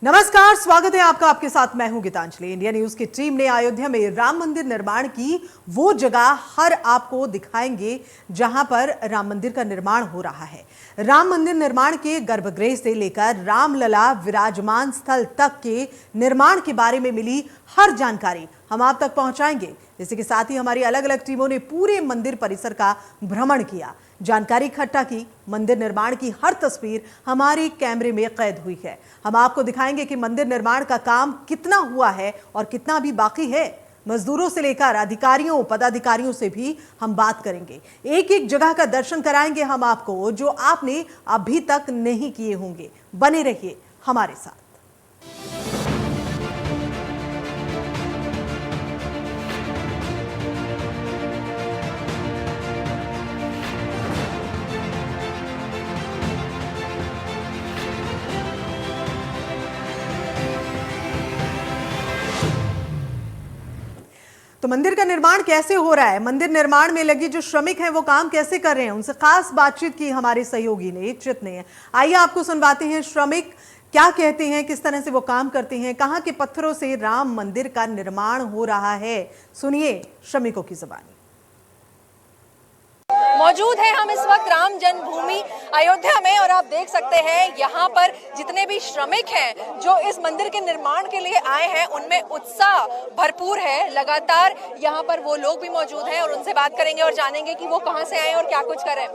नमस्कार, स्वागत है आपका। आपके साथ मैं हूं गीतांजलि। इंडिया न्यूज की टीम ने अयोध्या में राम मंदिर निर्माण की वो जगह हर आपको दिखाएंगे जहां पर राम मंदिर का निर्माण हो रहा है। राम मंदिर निर्माण के गर्भगृह से लेकर रामलला विराजमान स्थल तक के निर्माण के बारे में मिली हर जानकारी हम आप तक पहुंचाएंगे। इसी के साथ ही हमारी अलग अलग टीमों ने पूरे मंदिर परिसर का भ्रमण किया, जानकारी इकट्ठा की। मंदिर निर्माण की हर तस्वीर हमारे कैमरे में कैद हुई है। हम आपको दिखाएंगे कि मंदिर निर्माण का काम कितना हुआ है और कितना अभी बाकी है। मजदूरों से लेकर अधिकारियों पदाधिकारियों से भी हम बात करेंगे। एक एक जगह का दर्शन कराएंगे हम आपको, जो आपने अभी तक नहीं किए होंगे। बने रहिए हमारे साथ। तो मंदिर का निर्माण कैसे हो रहा है, मंदिर निर्माण में लगे जो श्रमिक हैं वो काम कैसे कर रहे हैं, उनसे खास बातचीत की हमारे सहयोगी ने, चित ने। आइए आपको सुनवाते हैं श्रमिक क्या कहते हैं, किस तरह से वो काम करते हैं, कहां के पत्थरों से राम मंदिर का निर्माण हो रहा है। सुनिए श्रमिकों की जुबानी। मौजूद है हम इस वक्त राम जन्मभूमि अयोध्या में और आप देख सकते हैं यहाँ पर जितने भी श्रमिक हैं जो इस मंदिर के निर्माण के लिए आए हैं उनमें उत्साह भरपूर है। लगातार यहाँ पर वो लोग भी मौजूद हैं और उनसे बात करेंगे और जानेंगे कि वो कहाँ से आए और क्या कुछ करें।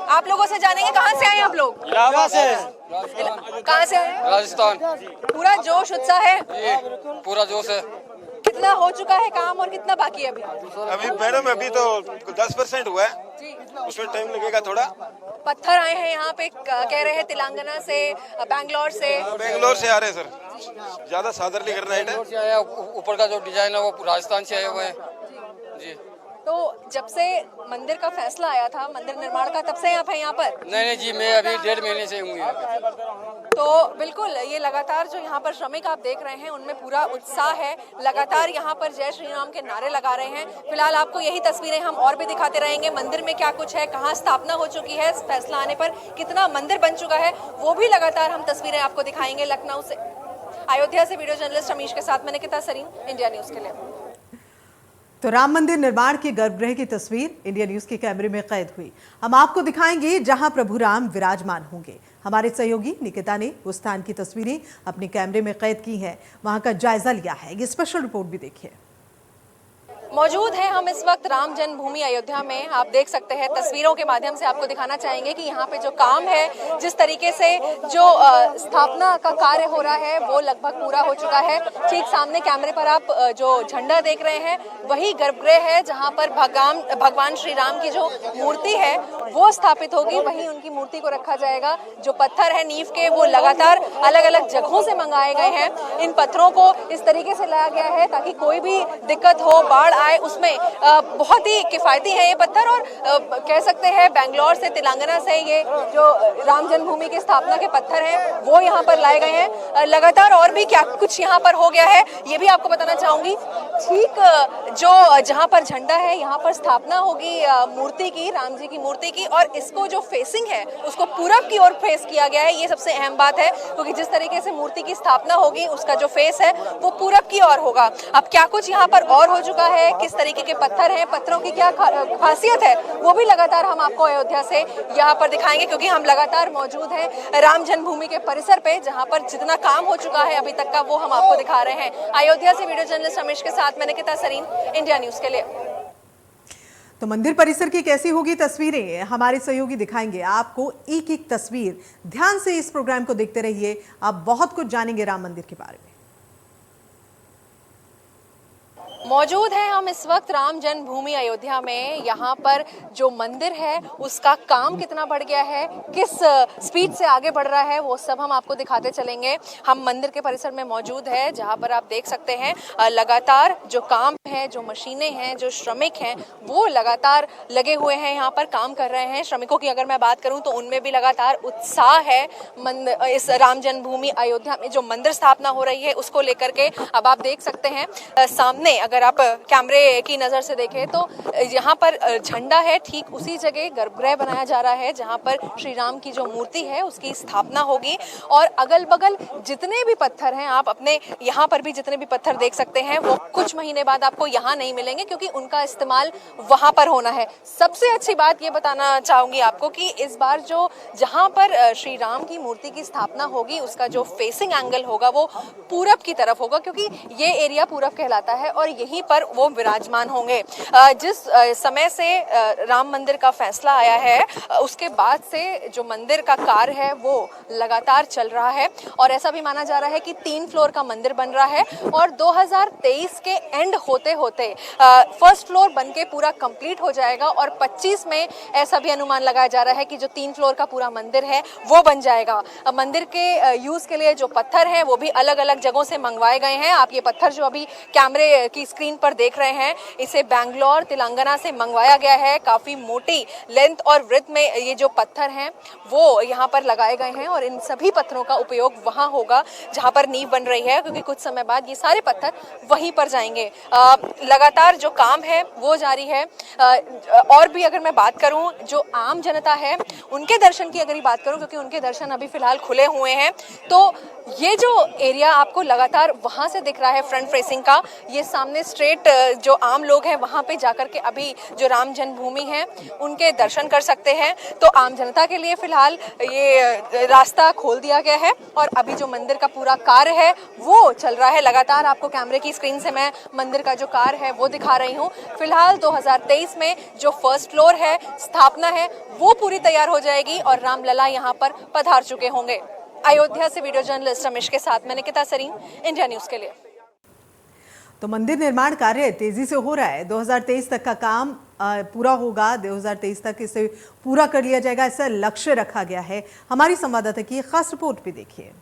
आप लोगों से जानेंगे कहाँ से आए आप लोग? इलाहाबाद से। कहाँ से आए? राजस्थान। पूरा जोश उत्साह है? पूरा जोश है। कितना हो चुका है काम और कितना बाकी है अभी मैडम अभी तो 10% हुआ है, उसमें टाइम लगेगा थोड़ा। पत्थर आए हैं यहाँ पे, कह रहे हैं तेलंगाना से, बैंगलोर से आ रहे हैं सर। ज्यादा सादरली करना है। ऊपर का जो डिजाइन है वो राजस्थान से आया हुआ है जी। तो जब से मंदिर का फैसला आया था मंदिर निर्माण का, तब से आप हैं यहाँ पर? नहीं जी, मैं अभी 1.5 महीने से हूँ। तो बिल्कुल ये लगातार जो यहाँ पर श्रमिक आप देख रहे हैं उनमें पूरा उत्साह है। लगातार यहाँ पर जय श्री राम के नारे लगा रहे हैं। फिलहाल आपको यही तस्वीरें हम और भी दिखाते रहेंगे। मंदिर में क्या कुछ है, कहाँ स्थापना हो चुकी है, फैसला आने पर कितना मंदिर बन चुका है, वो भी लगातार हम तस्वीरें आपको दिखाएंगे। लखनऊ से, अयोध्या से वीडियो जर्नलिस्ट रमेश के साथ मैं निकिता सरीन, इंडिया न्यूज के लिए। तो राम मंदिर निर्माण के गर्भगृह की तस्वीर इंडिया न्यूज के कैमरे में कैद हुई। हम आपको दिखाएंगे जहां प्रभु राम विराजमान होंगे। हमारे सहयोगी निकिता ने उस स्थान की तस्वीरें अपने कैमरे में कैद की हैं, वहां का जायजा लिया है। ये स्पेशल रिपोर्ट भी देखिए। मौजूद हैं हम इस वक्त राम जन्मभूमि अयोध्या में। आप देख सकते हैं तस्वीरों के माध्यम से आपको दिखाना चाहेंगे कि यहाँ पे जो काम है, जिस तरीके से जो स्थापना का कार्य हो रहा है वो लगभग पूरा हो चुका है। ठीक सामने कैमरे पर आप जो झंडा देख रहे हैं वही गर्भगृह है जहाँ पर भगवान श्री राम की जो मूर्ति है वो स्थापित होगी, वहीं उनकी मूर्ति को रखा जाएगा। जो पत्थर है नींव के वो लगातार अलग अलग जगहों से मंगाए गए हैं। इन पत्थरों को इस तरीके से लाया गया है ताकि कोई भी दिक्कत हो, बाढ़ आए, उसमें बहुत ही किफायती है ये पत्थर। और कह सकते हैं बेंगलोर से, तेलंगाना से ये जो राम जन्मभूमि की स्थापना के पत्थर हैं वो यहाँ पर लाए गए हैं। लगातार और भी क्या कुछ यहाँ पर हो गया है ये भी आपको बताना चाहूंगी। ठीक जो जहाँ पर झंडा है यहाँ पर स्थापना होगी मूर्ति की, राम जी की मूर्ति की, और इसको जो फेसिंग है उसको पूरब की ओर फेस किया गया है। ये सबसे अहम बात है क्योंकि जिस तरीके से मूर्ति की स्थापना होगी उसका जो फेस है वो पूरब की ओर होगा। अब क्या कुछ यहाँ पर और हो चुका है, किस तरीके के पत्थर हैं, पत्थरों की क्या खासियत है, वो भी लगातार हम आपको अयोध्या से यहाँ पर दिखाएंगे क्योंकि हम लगातार मौजूद हैं राम जन्मभूमि के परिसर पे जहाँ पर जितना काम हो चुका है अभी तक का वो हम आपको दिखा रहे हैं। अयोध्या से वीडियो जर्नलिस्ट रमेश के साथ मैं निकिता सरीन, इंडिया न्यूज के लिए। तो मंदिर परिसर की कैसी होगी तस्वीरें हमारे सहयोगी दिखाएंगे आपको, एक एक तस्वीर। ध्यान से इस प्रोग्राम को देखते रहिए, आप बहुत कुछ जानेंगे राम मंदिर के बारे में। मौजूद हैं हम इस वक्त राम जन्मभूमि अयोध्या में। यहाँ पर जो मंदिर है उसका काम कितना बढ़ गया है, किस स्पीड से आगे बढ़ रहा है, वो सब हम आपको दिखाते चलेंगे। हम मंदिर के परिसर में मौजूद है जहाँ पर आप देख सकते हैं लगातार जो काम है, जो मशीनें हैं, जो श्रमिक हैं, वो लगातार लगे हुए हैं, यहाँ पर काम कर रहे हैं। श्रमिकों की अगर मैं बात करूं तो उनमें भी लगातार उत्साह है। इस राम जन्मभूमि अयोध्या में जो मंदिर स्थापना हो रही है उसको लेकर के अब आप देख सकते हैं सामने, अगर आप कैमरे की नज़र से देखें तो यहाँ पर झंडा है, ठीक उसी जगह गर्भगृह बनाया जा रहा है जहाँ पर श्री राम की जो मूर्ति है उसकी स्थापना होगी। और अगल बगल जितने भी पत्थर हैं, आप अपने यहाँ पर भी जितने भी पत्थर देख सकते हैं, वो कुछ महीने बाद आपको यहाँ नहीं मिलेंगे क्योंकि उनका इस्तेमाल वहाँ पर होना है। सबसे अच्छी बात ये बताना चाहूंगी आपको कि इस बार जो जहाँ पर श्री राम की मूर्ति की स्थापना होगी उसका जो फेसिंग एंगल होगा वो पूरब की तरफ होगा, क्योंकि ये एरिया पूरब कहलाता है और यहीं पर वो विराजमान होंगे। जिस समय से राम मंदिर का फैसला आया है उसके बाद से जो मंदिर का कार्य है वो लगातार चल रहा है और ऐसा भी माना जा रहा है कि 3 फ्लोर का मंदिर बन रहा है और 2023 के एंड होते होते फर्स्ट फ्लोर बनके पूरा कंप्लीट हो जाएगा और 25 में ऐसा भी अनुमान लगाया जा रहा है कि जो 3 फ्लोर का पूरा मंदिर है वो बन जाएगा। मंदिर के यूज के लिए जो पत्थर हैं वो भी अलग अलग जगहों से मंगवाए गए हैं। आप ये पत्थर जो अभी कैमरे की स्क्रीन पर देख रहे हैं, इसे बैंगलोर तेलंगाना से मंगवाया गया है। काफी मोटी लेंथ और विड्थ में ये जो पत्थर हैं वो यहाँ पर लगाए गए हैं और इन सभी पत्थरों का उपयोग वहां होगा जहां पर नींव बन रही है, क्योंकि कुछ समय बाद ये सारे पत्थर वहीं पर जाएंगे। लगातार जो काम है वो जारी है। और भी अगर मैं बात करूं, जो आम जनता है उनके दर्शन की अगर बात करूं, क्योंकि उनके दर्शन अभी फिलहाल खुले हुए हैं, तो ये जो एरिया आपको लगातार वहां से दिख रहा है फ्रंट फेसिंग का, ये सामने स्ट्रेट जो आम लोग हैं वहां पे जाकर के अभी जो राम जन्मभूमि है उनके दर्शन कर सकते हैं। तो आम जनता के लिए फिलहाल ये रास्ता खोल दिया गया है और अभी जो मंदिर का पूरा कार्य है वो चल रहा है। लगातार आपको कैमरे की स्क्रीन से मैं मंदिर का जो कार्य है वो दिखा रही हूँ। फिलहाल 2023 में जो फर्स्ट फ्लोर है, स्थापना है, वो पूरी तैयार हो जाएगी और रामलला यहाँ पर पधार चुके होंगे। अयोध्या से वीडियो जर्नलिस्ट रमेश के साथ मैं निकिता सरीन, इंडिया न्यूज के लिए। तो मंदिर निर्माण कार्य तेजी से हो रहा है। 2023 तक का काम पूरा होगा, 2023 तक इसे पूरा कर लिया जाएगा, ऐसा लक्ष्य रखा गया है। हमारी संवाददाता की खास रिपोर्ट भी देखिए।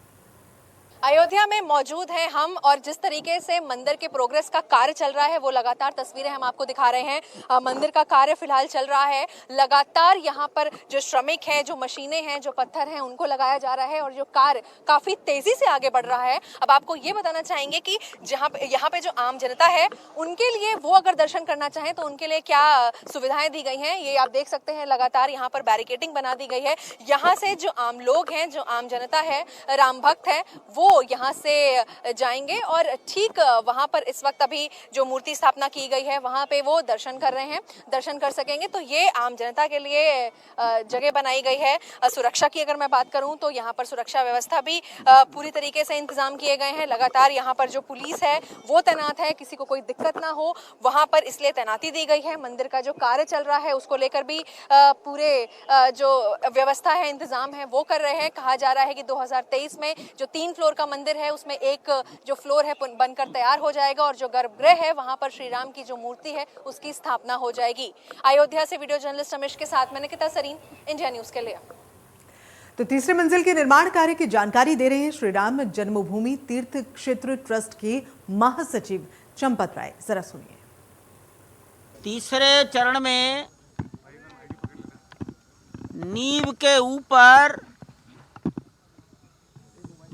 अयोध्या में मौजूद हैं हम और जिस तरीके से मंदिर के प्रोग्रेस का कार्य चल रहा है वो लगातार तस्वीरें हम आपको दिखा रहे हैं। मंदिर का कार्य फिलहाल चल रहा है। लगातार यहाँ पर जो श्रमिक हैं, जो मशीनें हैं, जो पत्थर हैं, उनको लगाया जा रहा है और जो कार्य काफी तेजी से आगे बढ़ रहा है। अब आपको ये बताना चाहेंगे कि यहाँ पे जो आम जनता है उनके लिए, वो अगर दर्शन करना चाहें तो उनके लिए क्या सुविधाएं दी गई हैं, ये आप देख सकते हैं। लगातार यहाँ पर बैरिकेडिंग बना दी गई है। यहाँ से जो आम लोग हैं, जो आम जनता है, राम भक्त है, वो यहाँ से जाएंगे और ठीक वहाँ पर इस वक्त अभी जो मूर्ति स्थापना की गई है वहाँ पे वो दर्शन कर रहे हैं, दर्शन कर सकेंगे। तो ये आम जनता के लिए जगह बनाई गई है। सुरक्षा की अगर मैं बात करूँ तो यहाँ पर सुरक्षा व्यवस्था भी पूरी तरीके से इंतजाम किए गए हैं। लगातार यहाँ पर जो पुलिस है वो तैनात है, किसी को कोई दिक्कत ना हो वहाँ पर, इसलिए तैनाती दी गई है। मंदिर का जो कार्य चल रहा है उसको लेकर भी पूरे जो व्यवस्था है, इंतजाम है, वो कर रहे हैं। कहा जा रहा है कि 2023 में जो 3 फ्लोर का मंदिर है उसमें एक जो फ्लोर है बनकर तैयार हो जाएगा और जो गर्भगृह है वहां पर श्री राम की जो मूर्ति है उसकी स्थापना हो जाएगी। अयोध्या से वीडियो जर्नलिस्ट रमेश के साथ मैं निकिता सरीन, इंडिया न्यूज के लिए। तो तीसरे मंजिल के निर्माण कार्य की जानकारी दे रहे हैं श्री राम जन्मभूमि तीर्थ क्षेत्र ट्रस्ट की महासचिव चंपत राय। जरा सुनिए। तीसरे चरण में नींव के ऊपर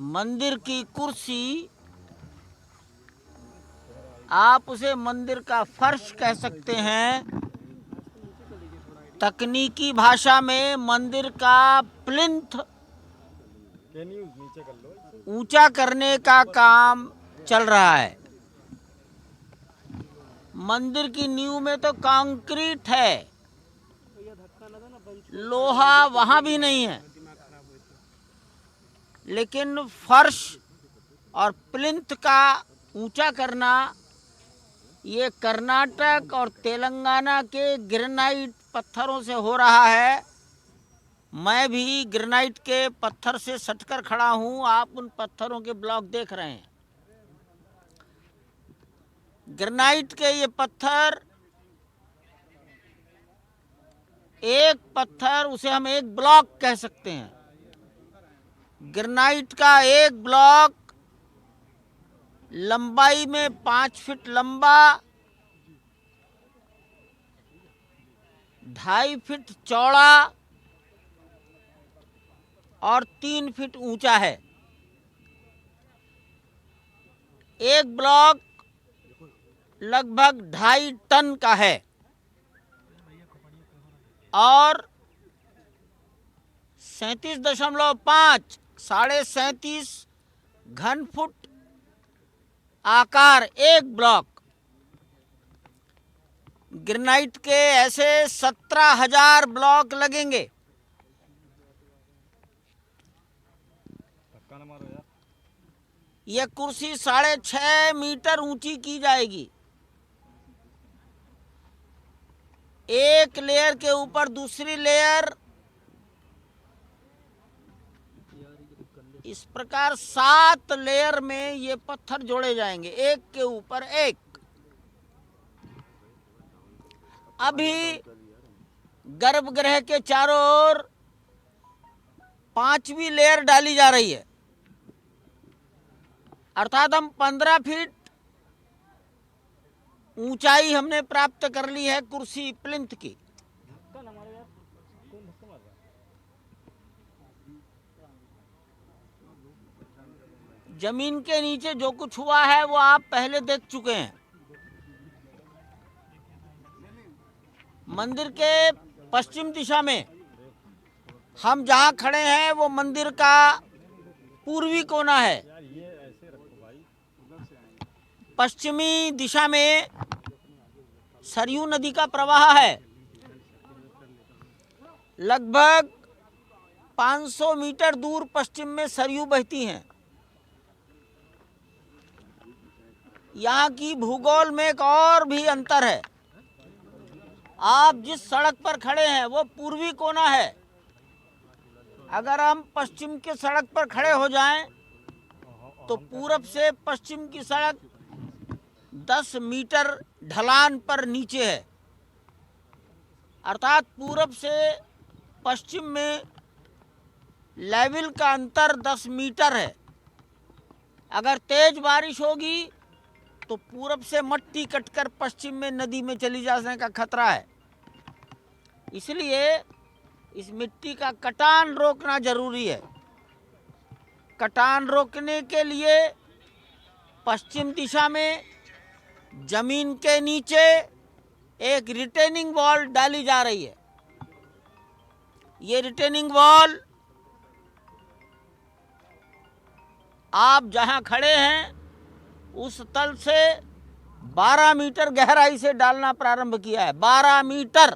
मंदिर की कुर्सी, आप उसे मंदिर का फर्श कह सकते हैं, तकनीकी भाषा में मंदिर का प्लिंथ ऊंचा करने का काम चल रहा है। मंदिर की नींव में तो कंक्रीट है, लोहा वहां भी नहीं है, लेकिन फर्श और प्लिंथ का ऊंचा करना ये कर्नाटक और तेलंगाना के ग्रेनाइट पत्थरों से हो रहा है। मैं भी ग्रेनाइट के पत्थर से सटकर खड़ा हूं, आप उन पत्थरों के ब्लॉक देख रहे हैं। ग्रेनाइट के ये पत्थर, एक पत्थर उसे हम एक ब्लॉक कह सकते हैं। ग्रेनाइट का एक ब्लॉक लंबाई में 5 फीट लंबा 2.5 फीट चौड़ा और 3 फीट ऊंचा है। एक ब्लॉक लगभग 2.5 टन का है और 37.5 37.5 घन फुट आकार एक ब्लॉक। ग्रेनाइट के ऐसे 17,000 ब्लॉक लगेंगे। यह कुर्सी 6.5 मीटर ऊंची की जाएगी। एक लेयर के ऊपर दूसरी लेयर, इस प्रकार 7 लेयर में ये पत्थर जोड़े जाएंगे, एक के ऊपर एक। अभी गर्भगृह के चारों ओर 5वीं लेयर डाली जा रही है, अर्थात हम 15 फीट ऊंचाई हमने प्राप्त कर ली है कुर्सी प्लिंथ की। जमीन के नीचे जो कुछ हुआ है वो आप पहले देख चुके हैं। मंदिर के पश्चिम दिशा में हम जहां खड़े हैं वो मंदिर का पूर्वी कोना है। पश्चिमी दिशा में सरयू नदी का प्रवाह है। लगभग 500 मीटर दूर पश्चिम में सरयू बहती हैं। यहाँ की भूगोल में एक और भी अंतर है। आप जिस सड़क पर खड़े हैं वो पूर्वी कोना है। अगर हम पश्चिम के सड़क पर खड़े हो जाएं तो पूरब से पश्चिम की सड़क 10 मीटर ढलान पर नीचे है, अर्थात पूरब से पश्चिम में लेवल का अंतर 10 मीटर है। अगर तेज बारिश होगी तो पूरब से मट्टी कटकर पश्चिम में नदी में चली जाने का खतरा है। इसलिए इस मिट्टी का कटान रोकना जरूरी है। कटान रोकने के लिए पश्चिम दिशा में जमीन के नीचे एक रिटेनिंग वॉल डाली जा रही है। ये रिटेनिंग वॉल आप जहां खड़े हैं उस तल से 12 मीटर गहराई से डालना प्रारंभ किया है। 12 मीटर।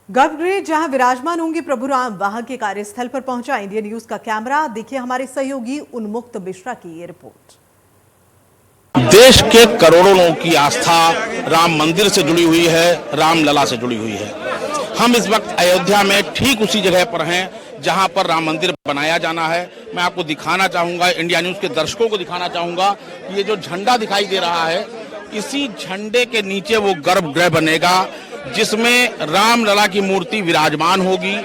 गर्भगृह जहां विराजमान होंगे प्रभु राम, वहां के कार्यस्थल पर पहुंचा इंडिया न्यूज का कैमरा। देखिए हमारे सहयोगी उन्मुक्त मिश्रा की ये रिपोर्ट। देश के करोड़ों लोगों की आस्था राम मंदिर से जुड़ी हुई है, रामलला से जुड़ी हुई है। हम इस वक्त अयोध्या में ठीक उसी जगह पर हैं जहां पर राम मंदिर बनाया जाना है। मैं आपको दिखाना चाहूंगा, इंडिया न्यूज के दर्शकों को दिखाना चाहूंगा कि ये जो झंडा दिखाई दे रहा है, इसी झंडे के नीचे वो गर्भगृह बनेगा जिसमें रामलला की मूर्ति विराजमान होगी।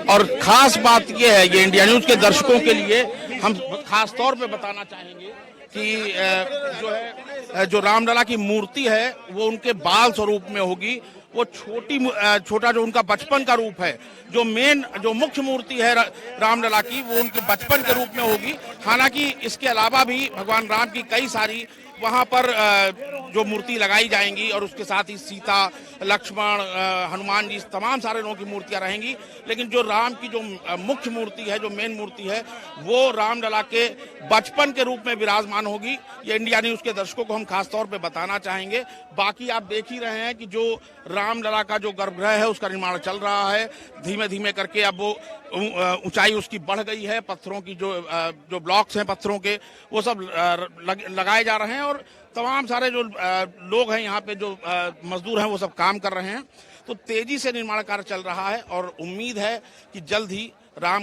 और खास बात यह है, ये इंडिया न्यूज के दर्शकों के लिए हम खास तौर पे बताना चाहेंगे कि जो रामलला की मूर्ति है वो उनके बाल स्वरूप में होगी। वो छोटा जो उनका बचपन का रूप है, जो मुख्य मूर्ति है रामलला की, वो उनके बचपन के रूप में होगी। हालांकि इसके अलावा भी भगवान राम की कई सारी वहां पर जो मूर्ति लगाई जाएंगी और उसके साथ ही सीता, लक्ष्मण, हनुमान जी, तमाम सारे लोगों की मूर्तियां रहेंगी। लेकिन जो राम की जो मुख्य मूर्ति है, जो मेन मूर्ति है, वो रामलला के बचपन के रूप में विराजमान होगी। ये इंडिया न्यूज के दर्शकों को हम खास तौर पे बताना चाहेंगे। बाकी आप देख ही रहे हैं कि जो रामलला का जो गर्भगृह है उसका निर्माण चल रहा है। धीमे धीमे करके अब वो ऊंचाई उसकी बढ़ गई है। पत्थरों की जो ब्लॉक्स हैं पत्थरों के, वो सब लगाए जा रहे हैं और तमाम सारे जो लोग हैं यहाँ पे, जो मजदूर हैं, वो सब काम कर रहे हैं। तो तेजी से निर्माण कार्य चल रहा है और उम्मीद है कि जल्द ही राम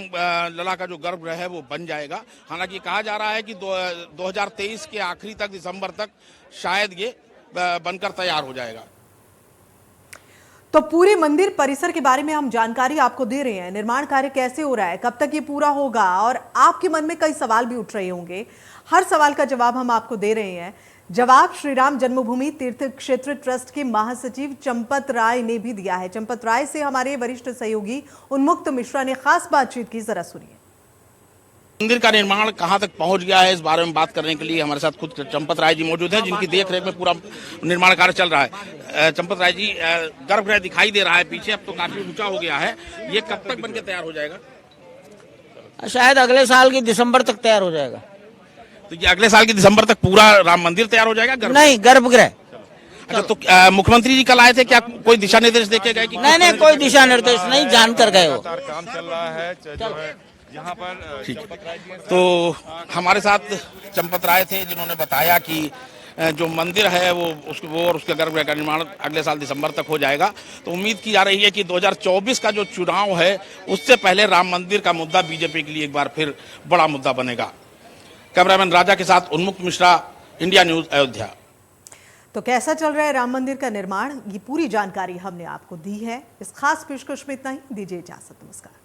लला का जो गर्भगृह है वो बन जाएगा। हालांकि कहा जा रहा है कि 2023 के आखिरी तक, दिसंबर तक शायद ये बनकर तैयार हो जाएगा। तो पूरे मंदिर परिसर के बारे में हम जानकारी आपको दे रहे हैं। निर्माण कार्य कैसे हो रहा है, कब तक ये पूरा होगा, और आपके मन में कई सवाल भी उठ रहे होंगे। हर सवाल का जवाब हम आपको दे रहे हैं। जवाब श्री राम जन्मभूमि तीर्थ क्षेत्र ट्रस्ट के महासचिव चंपत राय ने भी दिया है। चंपत राय से हमारे वरिष्ठ सहयोगी उन्मुक्त मिश्रा ने खास बातचीत की, जरा सुनिए। मंदिर का निर्माण कहां तक पहुंच गया है, इस बारे में बात करने के लिए हमारे साथ खुद चंपत राय जी मौजूद हैं, जिनकी देखरेख में पूरा निर्माण कार्य चल रहा है। चंपत राय जी, गर्भगृह दिखाई दे रहा है पीछे, अब तो काफी ऊंचा हो गया है, ये कब तक बनकर तैयार हो जाएगा? शायद अगले साल की दिसंबर तक तैयार हो जाएगा। तो ये अगले साल की दिसंबर तक पूरा राम मंदिर तैयार हो जाएगा? नहीं, गर्भगृह। अच्छा, तो मुख्यमंत्री जी कल आए थे, क्या कोई दिशा निर्देश देके गए? नहीं, कोई दिशा निर्देश नहीं, जानकर गए हो। काम चल रहा है जो है यहाँ पर। ठीक है, तो हमारे साथ चंपत राय थे, जिन्होंने बताया कि जो मंदिर है वो और उसके गर्भगृह का निर्माण अगले साल दिसंबर तक हो जाएगा। तो उम्मीद की जा रही है कि 2024 का जो चुनाव है उससे पहले राम मंदिर का मुद्दा बीजेपी के लिए एक बार फिर बड़ा मुद्दा बनेगा। कैमरामैन राजा के साथ उन्मुक्त मिश्रा, इंडिया न्यूज, अयोध्या। तो कैसा चल रहा है राम मंदिर का निर्माण, ये पूरी जानकारी हमने आपको दी है। इस खास पेशकश में इतना ही, दीजिए इजाजत, नमस्कार।